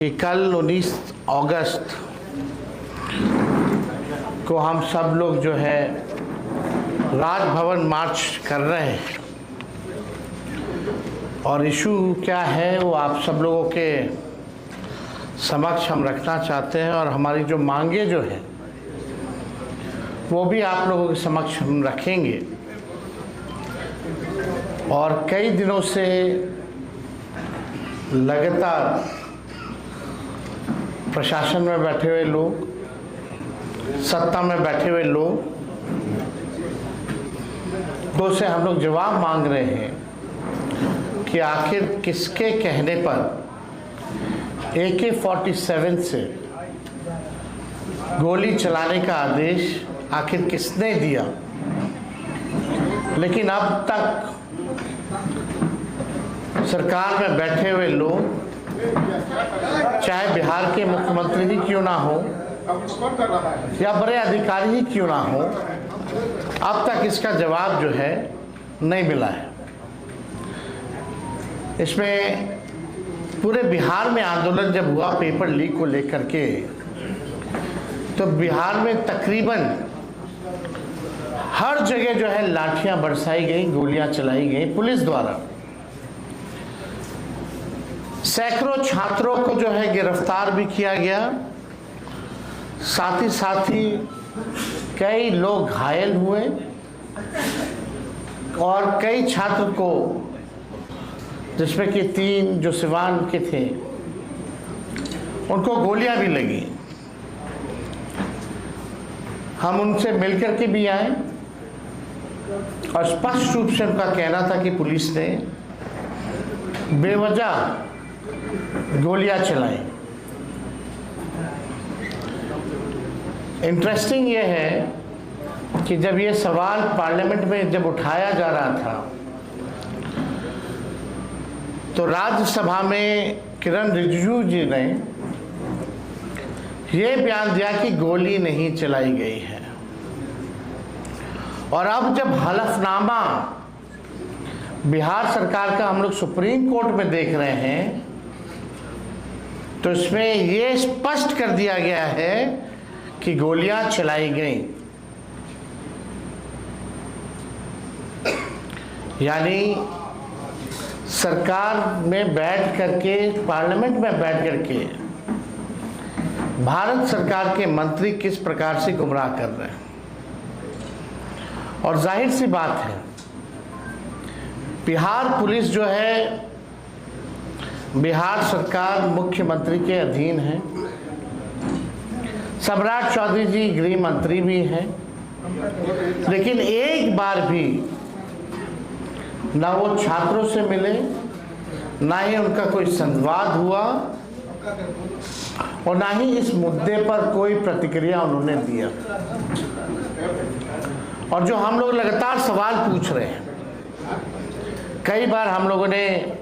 कि कल 19 अगस्त को हम सब लोग जो है राजभवन मार्च कर रहे हैं और इशू क्या है वो आप सब लोगों के समक्ष हम रखना चाहते हैं और हमारी जो मांगे जो है वो भी आप लोगों के समक्ष हम रखेंगे। और कई दिनों से लगातार प्रशासन में बैठे हुए लोग, सत्ता में बैठे हुए लोग को से हम लोग जवाब मांग रहे हैं कि आखिर किसके कहने पर AK-47 से गोली चलाने का आदेश आखिर किसने दिया। लेकिन अब तक सरकार में बैठे हुए लोग, चाहे बिहार के मुख्यमंत्री ही क्यों ना हो या बड़े अधिकारी ही क्यों ना हो, अब तक इसका जवाब जो है नहीं मिला है। इसमें पूरे बिहार में आंदोलन जब हुआ पेपर लीक को लेकर के, तो बिहार में तकरीबन हर जगह जो है लाठियां बरसाई गई, गोलियां चलाई गई पुलिस द्वारा। सैकड़ों छात्रों को जो है गिरफ्तार भी किया गया, साथ ही कई लोग घायल हुए और कई छात्र को, जिसमें कि 3 जो सिवान के थे, उनको गोलियां भी लगी। हम उनसे मिलकर के भी आए और स्पष्ट रूप से उनका कहना था कि पुलिस ने बेवजह गोलियां चलाई। इंटरेस्टिंग ये है कि जब ये सवाल पार्लियामेंट में जब उठाया जा रहा था तो राज्यसभा में किरण रिजिजू जी ने ये बयान दिया कि गोली नहीं चलाई गई है। और अब जब हलफनामा बिहार सरकार का हम लोग सुप्रीम कोर्ट में देख रहे हैं तो इसमें ये स्पष्ट कर दिया गया है कि गोलियां चलाई गई। यानी सरकार में बैठ करके, पार्लियामेंट में बैठ करके भारत सरकार के मंत्री किस प्रकार से गुमराह कर रहे हैं। और जाहिर सी बात है, बिहार पुलिस जो है बिहार सरकार मुख्यमंत्री के अधीन है। सम्राट चौधरी जी गृह मंत्री भी हैं, लेकिन एक बार भी ना वो छात्रों से मिले, ना ही उनका कोई संवाद हुआ और ना ही इस मुद्दे पर कोई प्रतिक्रिया उन्होंने दिया। और जो हम लोग लगातार सवाल पूछ रहे हैं, कई बार हम लोगों ने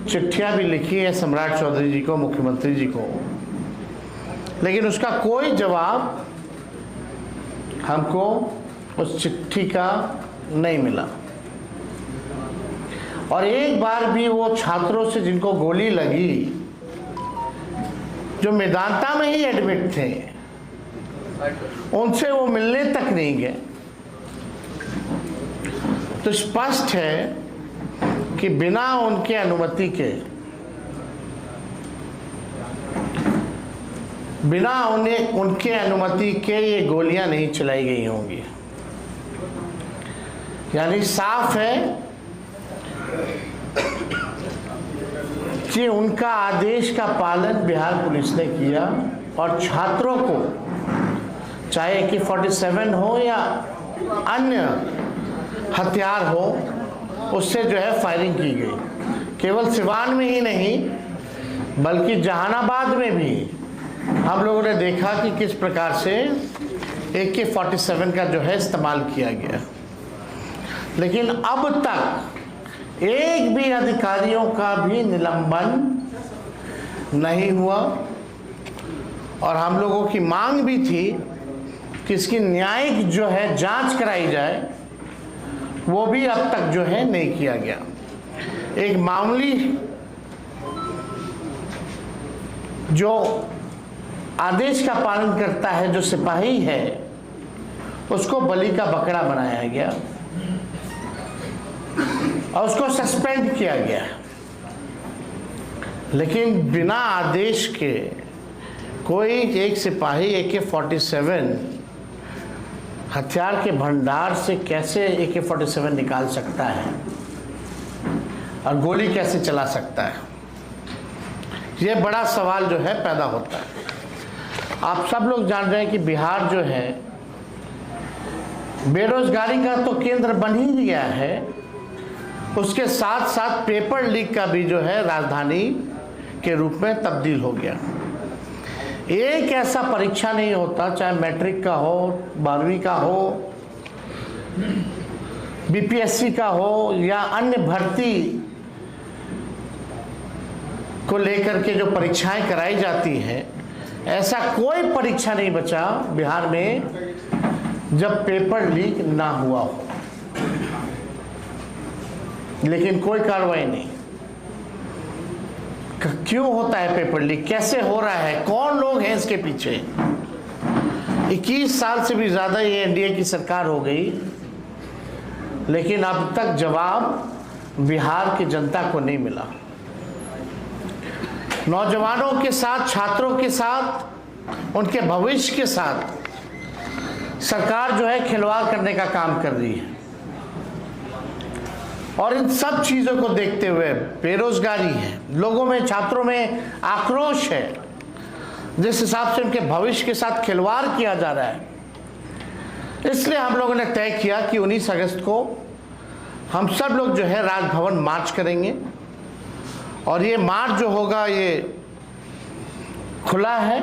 चिट्ठियां भी लिखी है सम्राट चौधरी जी को, मुख्यमंत्री जी को, लेकिन उसका कोई जवाब हमको उस चिट्ठी का नहीं मिला। और एक बार भी वो छात्रों से जिनको गोली लगी, जो मेदांता में ही एडमिट थे, उनसे वो मिलने तक नहीं गए। तो स्पष्ट है कि बिना उनके अनुमति के, बिना उनके अनुमति के ये गोलियां नहीं चलाई गई होंगी। यानी साफ है कि उनका आदेश का पालन बिहार पुलिस ने किया और छात्रों को, चाहे AK-47 हो या अन्य हथियार हो, उससे जो है फायरिंग की गई। केवल सिवान में ही नहीं बल्कि जहानाबाद में भी हम लोगों ने देखा कि किस प्रकार से AK-47 का जो है इस्तेमाल किया गया। लेकिन अब तक एक भी अधिकारियों का भी निलंबन नहीं हुआ और हम लोगों की मांग भी थी कि इसकी न्यायिक जो है जांच कराई जाए, वो भी अब तक जो है नहीं किया गया। एक मामूली जो आदेश का पालन करता है, जो सिपाही है, उसको बलि का बकरा बनाया गया और उसको सस्पेंड किया गया। लेकिन बिना आदेश के कोई एक सिपाही AK-47 हथियार के भंडार से कैसे AK-47 निकाल सकता है और गोली कैसे चला सकता है? ये बड़ा सवाल जो है पैदा होता है। आप सब लोग जान रहे हैं कि बिहार जो है बेरोजगारी का तो केंद्र बन ही गया है, उसके साथ साथ पेपर लीक का भी जो है राजधानी के रूप में तब्दील हो गया। एक ऐसा परीक्षा नहीं होता, चाहे मैट्रिक का हो, 12वीं का हो, BPSC का हो या अन्य भर्ती को लेकर के जो परीक्षाएं कराई जाती हैं, ऐसा कोई परीक्षा नहीं बचा बिहार में जब पेपर लीक ना हुआ हो। लेकिन कोई कार्रवाई नहीं। क्यों होता है पेपर लीक? कैसे हो रहा है? कौन लोग हैं इसके पीछे? 21 साल से भी ज़्यादा ये NDA की सरकार हो गई, लेकिन अब तक जवाब बिहार की जनता को नहीं मिला। नौजवानों के साथ, छात्रों के साथ, उनके भविष्य के साथ सरकार जो है खिलवाड़ करने का काम कर रही है। और इन सब चीज़ों को देखते हुए बेरोजगारी है, लोगों में, छात्रों में आक्रोश है, जिस हिसाब से उनके भविष्य के साथ खिलवाड़ किया जा रहा है। इसलिए हम लोगों ने तय किया कि 19 अगस्त को हम सब लोग जो है राजभवन मार्च करेंगे। और ये मार्च जो होगा ये खुला है,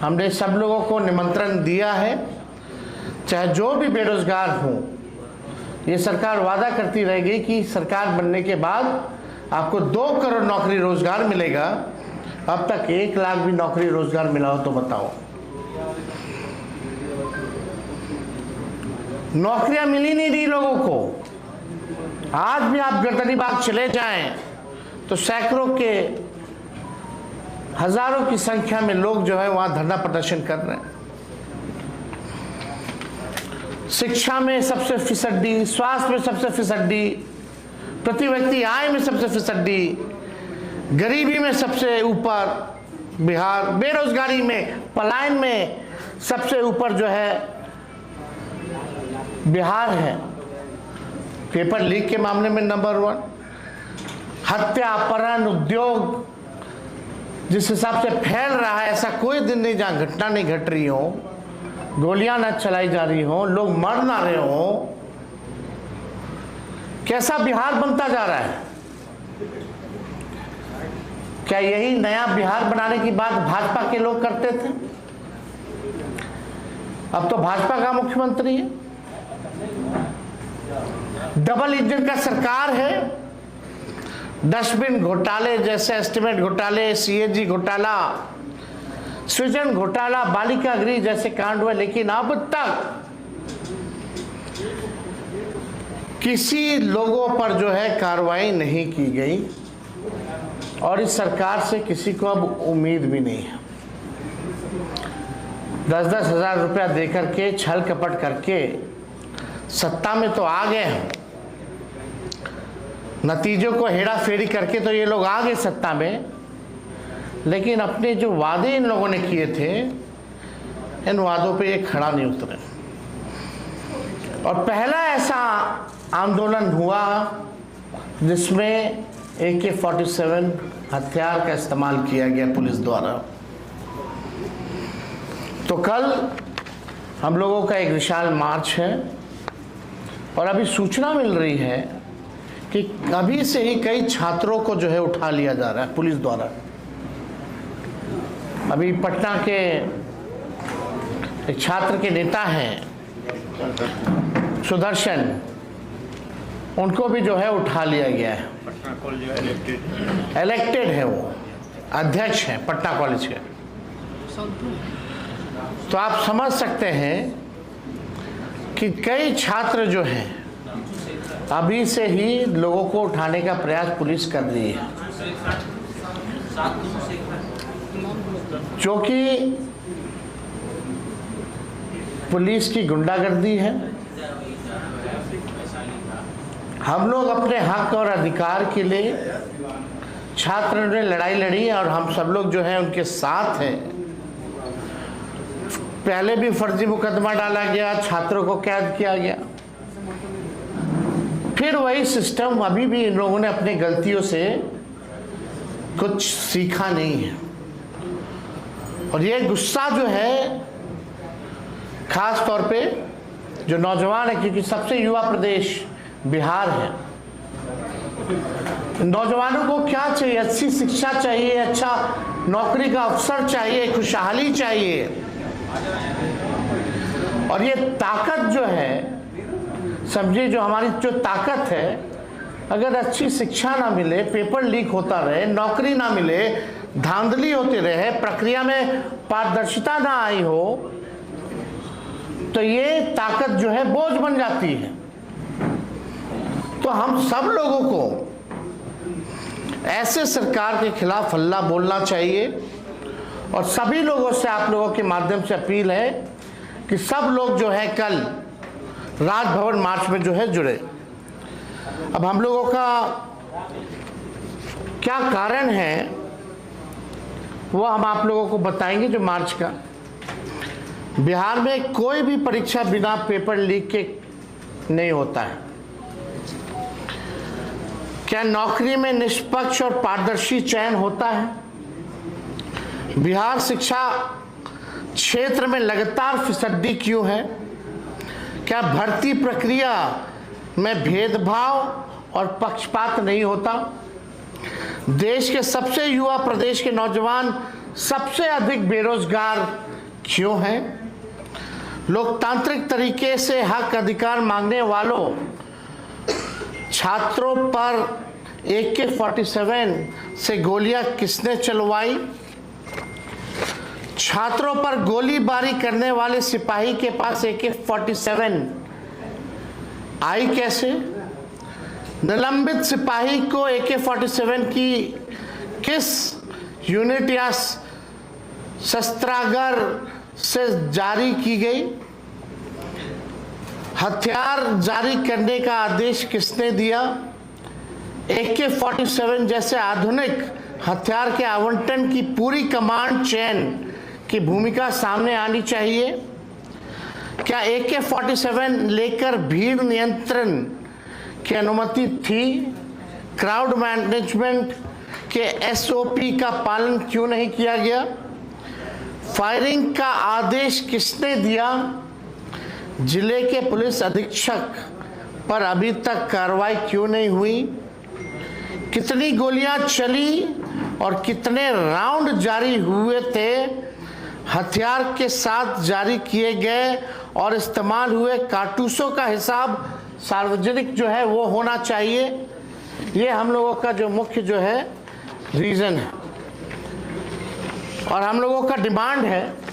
हमने सब लोगों को निमंत्रण दिया है। चाहे जो भी बेरोजगार हो, ये सरकार वादा करती रहेगी कि सरकार बनने के बाद आपको 2 करोड़ नौकरी रोजगार मिलेगा। अब तक 1 लाख भी नौकरी रोजगार मिला हो तो बताओ। नौकरियां मिली नहीं रही लोगों को। आज भी आप गर्दनीबाग चले जाएं तो सैकड़ों के, हजारों की संख्या में लोग जो है वहां धरना प्रदर्शन कर रहे हैं। शिक्षा में सबसे फीसदी, स्वास्थ्य में सबसे फीसदी, प्रति व्यक्ति आय में सबसे फीसदी, गरीबी में सबसे ऊपर बिहार, बेरोजगारी में, पलायन में सबसे ऊपर जो है बिहार है। पेपर लीक के मामले में नंबर 1, हत्या, अपहरण, उद्योग जिस हिसाब से फैल रहा है, ऐसा कोई दिन नहीं जहां घटना नहीं घट रही हो, गोलियां न चलाई जा रही हो, लोग मर ना रहे हो। कैसा बिहार बनता जा रहा है? क्या यही नया बिहार बनाने की बात भाजपा के लोग करते थे? अब तो भाजपा का मुख्यमंत्री है, डबल इंजन का सरकार है। डस्टबिन घोटाले जैसे, एस्टीमेट घोटाले, CAG घोटाला, सृजन घोटाला, बालिका गृह जैसे कांड हुए, लेकिन अब तक किसी लोगों पर जो है कार्रवाई नहीं की गई और इस सरकार से किसी को अब उम्मीद भी नहीं है। 10-10 हज़ार रुपया देकर के, छल कपट करके सत्ता में तो आ गए हैं, नतीजों को हेरा फेरी करके तो ये लोग आ गए सत्ता में, लेकिन अपने जो वादे इन लोगों ने किए थे, इन वादों पे ये खड़ा नहीं उतरे। और पहला ऐसा आंदोलन हुआ जिसमें AK-47 हथियार का इस्तेमाल किया गया पुलिस द्वारा। तो कल हम लोगों का एक विशाल मार्च है और अभी सूचना मिल रही है कि अभी से ही कई छात्रों को जो है उठा लिया जा रहा है पुलिस द्वारा। अभी पटना के एक छात्र के नेता हैं सुदर्शन, उनको भी जो है उठा लिया गया है। पटना कॉलेज इलेक्टेड है, वो अध्यक्ष हैं पटना कॉलेज के। तो आप समझ सकते हैं कि कई छात्र जो हैं अभी से ही लोगों को उठाने का प्रयास पुलिस कर रही है। जो कि पुलिस की गुंडागर्दी है। हम लोग अपने हक और अधिकार के लिए छात्र ने लड़ाई लड़ी और हम सब लोग जो है उनके साथ हैं। पहले भी फर्जी मुकदमा डाला गया, छात्रों को कैद किया गया, फिर वही सिस्टम। अभी भी इन लोगों ने अपनी गलतियों से कुछ सीखा नहीं है और ये गुस्सा जो है खास तौर पे जो नौजवान है, क्योंकि सबसे युवा प्रदेश बिहार है। नौजवानों को क्या चाहिए? अच्छी शिक्षा चाहिए, अच्छा नौकरी का अवसर चाहिए, खुशहाली चाहिए। और ये ताकत जो है, समझिए जो हमारी जो ताकत है, अगर अच्छी शिक्षा ना मिले, पेपर लीक होता रहे, नौकरी ना मिले, धांधली होती रहे, प्रक्रिया में पारदर्शिता ना आई हो, तो ये ताकत जो है बोझ बन जाती है। तो हम सब लोगों को ऐसे सरकार के खिलाफ हल्ला बोलना चाहिए और सभी लोगों से, आप लोगों के माध्यम से अपील है कि सब लोग जो है कल राजभवन मार्च में जो है जुड़े। अब हम लोगों का क्या कारण है वो हम आप लोगों को बताएंगे। जो मार्च का, बिहार में कोई भी परीक्षा बिना पेपर लीक के नहीं होता है। क्या नौकरी में निष्पक्ष और पारदर्शी चयन होता है? बिहार शिक्षा क्षेत्र में लगातार फिसड्डी क्यों है? क्या भर्ती प्रक्रिया में भेदभाव और पक्षपात नहीं होता? देश के सबसे युवा प्रदेश के नौजवान सबसे अधिक बेरोजगार क्यों हैं? लोकतांत्रिक तरीके से हक अधिकार मांगने वालों छात्रों पर AK-47 से गोलियां किसने चलवाई? छात्रों पर गोलीबारी करने वाले सिपाही के पास AK-47 आई कैसे? निलंबित सिपाही को AK-47 की किस यूनिट या शस्त्रागार से जारी की गई? हथियार जारी करने का आदेश किसने दिया? AK-47 जैसे आधुनिक हथियार के आवंटन की पूरी कमांड चेन की भूमिका सामने आनी चाहिए। क्या AK-47 लेकर भीड़ नियंत्रण की अनुमति थी? क्राउड मैनेजमेंट के SOP का पालन क्यों नहीं किया गया? फायरिंग का आदेश किसने दिया? जिले के पुलिस अधीक्षक पर अभी तक कार्रवाई क्यों नहीं हुई? कितनी गोलियां चली और कितने राउंड जारी हुए थे? हथियार के साथ जारी किए गए और इस्तेमाल हुए कारतूसों का हिसाब सार्वजनिक जो है वो होना चाहिए। ये हम लोगों का जो मुख्य जो है रीज़न है और हम लोगों का डिमांड है।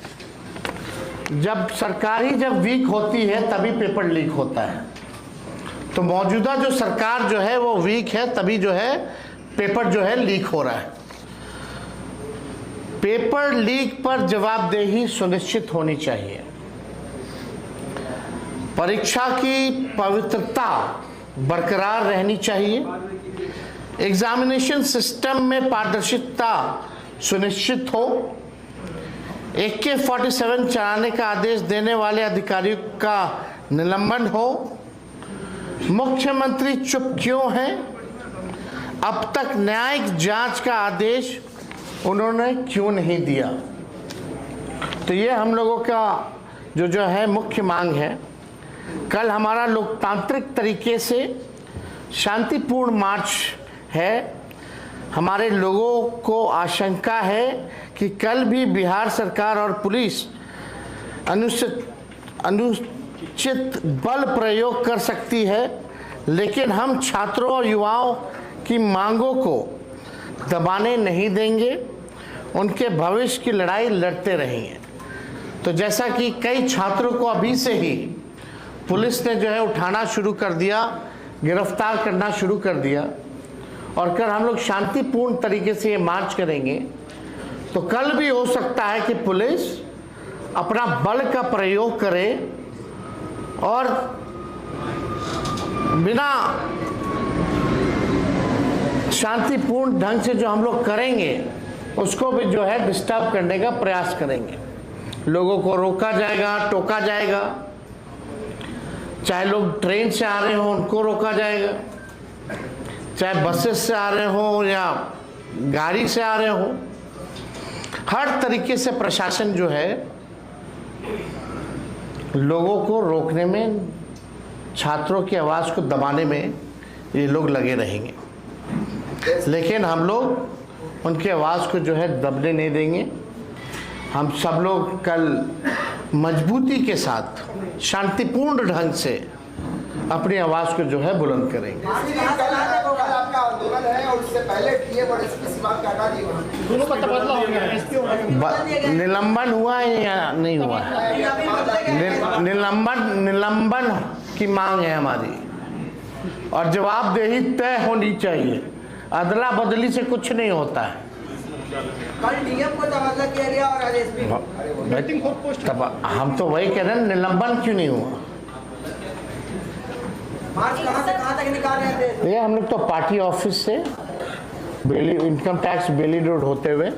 जब सरकार ही जब वीक होती है तभी पेपर लीक होता है। तो मौजूदा जो सरकार जो है वो वीक है, तभी जो है पेपर जो है लीक हो रहा है। पेपर लीक पर जवाबदेही सुनिश्चित होनी चाहिए। परीक्षा की पवित्रता बरकरार रहनी चाहिए। एग्जामिनेशन सिस्टम में पारदर्शिता सुनिश्चित हो। AK-47 चलाने का आदेश देने वाले अधिकारियों का निलंबन हो। मुख्यमंत्री चुप क्यों हैं? अब तक न्यायिक जांच का आदेश उन्होंने क्यों नहीं दिया? तो ये हम लोगों का जो है मुख्य मांग है। कल हमारा लोकतांत्रिक तरीके से शांतिपूर्ण मार्च है। हमारे लोगों को आशंका है कि कल भी बिहार सरकार और पुलिस अनुचित बल प्रयोग कर सकती है, लेकिन हम छात्रों और युवाओं की मांगों को दबाने नहीं देंगे। उनके भविष्य की लड़ाई लड़ते रहेंगे। तो जैसा कि कई छात्रों को अभी से ही पुलिस ने जो है उठाना शुरू कर दिया, गिरफ्तार करना शुरू कर दिया और कल हम लोग शांतिपूर्ण तरीके से ये मार्च करेंगे। तो कल भी हो सकता है कि पुलिस अपना बल का प्रयोग करे और बिना शांतिपूर्ण ढंग से जो हम लोग करेंगे उसको भी जो है डिस्टर्ब करने का प्रयास करेंगे। लोगों को रोका जाएगा, टोका जाएगा, चाहे लोग ट्रेन से आ रहे हो उनको रोका जाएगा, चाहे बसेस से आ रहे हो या गाड़ी से आ रहे हो। हर तरीके से प्रशासन जो है लोगों को रोकने में, छात्रों की आवाज़ को दबाने में ये लोग लगे रहेंगे, लेकिन हम लोग उनकी आवाज़ को जो है दबने नहीं देंगे। हम सब लोग कल मजबूती के साथ शांतिपूर्ण ढंग से अपनी आवाज़ को जो है बुलंद करेंगे। कल आपका आंदोलन है और उससे पहले टीए और एसपी सीमांत का हटा दिया, दोनों का तबादला हो गया। निलंबन हुआ है या नहीं हुआ है? निलंबन की मांग है हमारी और जवाबदेही तय होनी चाहिए। अदला बदली से कुछ नहीं होता है। कल डीएम को तबादला किया गया और आज एसपी। हम तो वही कह रहे हैं, निलंबन क्यों नहीं हुआ? मार्च कहां से कहां तक निकाल रहे थे? ये हम लोग तो पार्टी ऑफिस से बेली, इनकम टैक्स बेली रोड होते हुए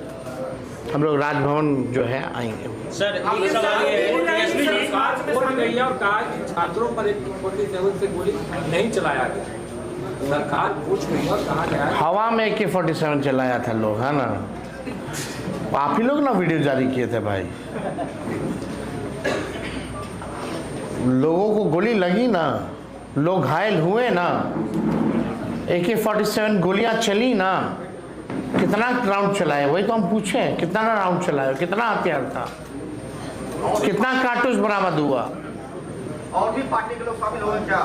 हम लोग राजभवन जो है आएंगे। सर एक सवाल ये है कि सरकार बोल गई है और कहा कि छात्रों पर 47 से गोली नहीं चलाया गया। सरकार पूछ रही है और कहा गया हवा में AK-47 चलाया था लोग, है ना? आप ही लोग ना वीडियो जारी किए थे भाई। लोगों को गोली लगी ना, लोग घायल हुए ना, AK-47 गोलियां चली ना। कितना राउंड चलाए वही तो हम पूछे, कितना राउंड चलाए, कितना हथियार था, कितना कारतूस बरामद हुआ? और भी पार्टी के लोग शामिल हुए क्या?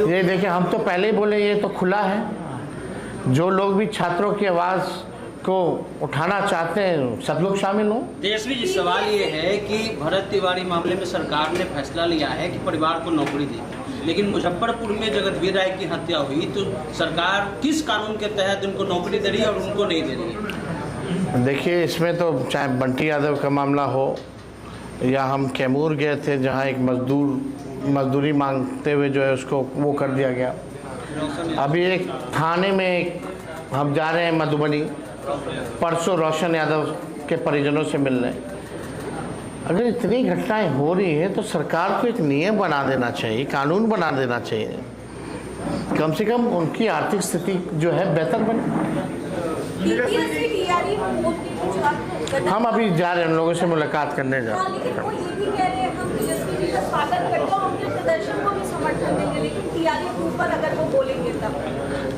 ये देखिए, हम तो पहले ही बोले ये तो खुला है। जो लोग भी छात्रों की आवाज़ को उठाना चाहते हैं सब लोग शामिल हों। तेजस्वी जी, सवाल ये है कि भरत तिवारी मामले में सरकार ने फैसला लिया है कि परिवार को नौकरी देगी, लेकिन मुजफ्फरपुर में जगतवीर राय की हत्या हुई तो सरकार किस कानून के तहत उनको नौकरी दे रही है और उनको नहीं दे रही है? देखिए, इसमें तो चाहे बंटी यादव का मामला हो या हम कैमूर गए थे जहाँ एक मजदूरी मांगते हुए जो है उसको वो कर दिया गया। अभी एक थाने में हम जा रहे हैं मधुबनी, परसों रोशन यादव के परिजनों से मिलने। अगर इतनी घटनाएं हो रही है तो सरकार को एक नियम बना देना चाहिए, कानून बना देना चाहिए, कम से कम उनकी आर्थिक स्थिति जो है बेहतर बने। हम अभी जा रहे हैं, उन लोगों से मुलाकात करने जा रहे हैं।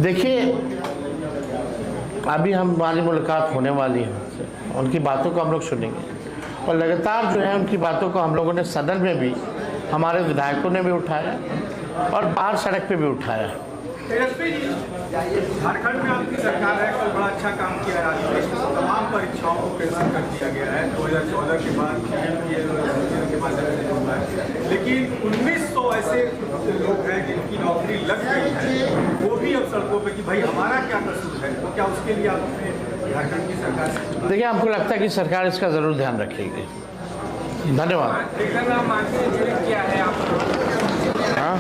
देखिए, अभी हमारी मुलाकात होने वाली है, उनकी बातों को हम लोग सुनेंगे और लगातार जो है उनकी बातों को हम लोगों ने सदन में भी, हमारे विधायकों ने भी उठाया और बाहर सड़क पे भी उठाया। झारखंड में आपकी सरकार है, कल बड़ा अच्छा काम किया है। तमाम परीक्षाओं को कैंसिल कर दिया गया है 2014 के बाद के माध्यम से होता है, लेकिन 1900 ऐसे लोग हैं जिनकी नौकरी लग गई है, वो भी अब सड़कों पे कि भाई हमारा क्या कसूर है। तो क्या उसके लिए आप अपने झारखंड की सरकार से? देखिए, हमको लगता है कि सरकार इसका ज़रूर ध्यान रखेगी। धन्यवाद। क्या है आप? हाँ।